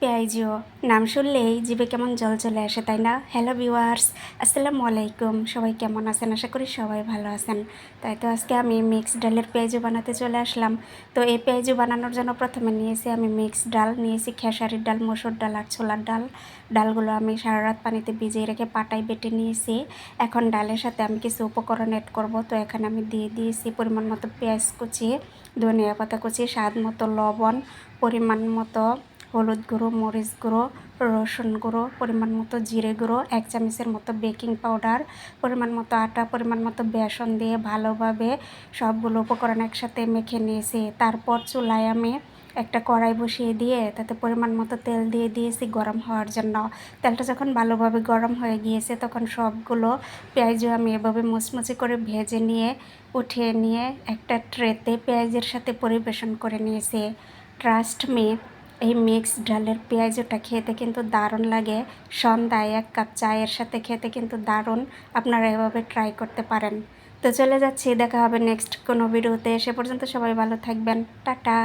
পেঁয়াজু নাম শুনলেই জিভে কেমন জল চলে আসে, তাই না? হ্যালো ভিউয়ার্স, আসসালামু আলাইকুম। সবাই কেমন আছেন? আশা করি সবাই ভালো আছেন। তাই তো আজকে আমি মিক্সড ডালের পেঁয়াজু বানাতে চলে আসলাম। তো এই পেঁয়াজু বানানোর জন্য প্রথমে নিয়েছি আমি মিক্সড ডাল, নিয়েছি খেসারির ডাল, মসুর ডাল আর ছোলার ডাল। ডালগুলো আমি সারা রাত পানিতে ভিজিয়ে রেখে পাটায় বেটে নিয়েছি। এখন ডালের সাথে আমি কিছু উপকরণ অ্যাড করব। তো এখানে আমি দিয়ে দিয়েছি পরিমাণ মতো পেঁয়াজ কুচি, ধনিয়া পাতা কুচি, স্বাদ মতো লবণ, পরিমাণ মতো হলুদ গুঁড়ো, মরিচ গুঁড়ো, রসুন গুঁড়ো, পরিমাণ মতো জিরে গুঁড়ো, 1 চামচের মতো বেকিং পাউডার, পরিমাণ মতো আটা, পরিমাণ মতো বেসন দিয়ে ভালোভাবে সবগুলো উপকরণ একসাথে মেখে নিয়েছি। তারপর চুলায় আমি একটা কড়াই বসিয়ে দিয়ে তাতে পরিমাণ মতো তেল দিয়ে দিয়েছি গরম হওয়ার জন্য। তেলটা যখন ভালোভাবে গরম হয়ে গিয়েছে তখন সবগুলো পেঁয়াজও আমি এভাবে মুচমুচে করে ভেজে নিয়ে উঠিয়ে নিয়ে একটা ট্রেতে পেঁয়াজের সাথে পরিবেশন করে নিয়েছি। ট্রাস্ট মি, এই মিক্সড ডালের পেঁয়াজুটা খেতে কিন্তু দারুণ লাগে। সন্ধ্যায় 1 কাপ চায়ের সাথে খেতে কিন্তু দারুণ। আপনারা এভাবে ট্রাই করতে পারেন। তো চলে যাচ্ছি, দেখা হবে নেক্সট কোনো ভিডিওতে। সে পর্যন্ত সবাই ভালো থাকবেন। টাটা।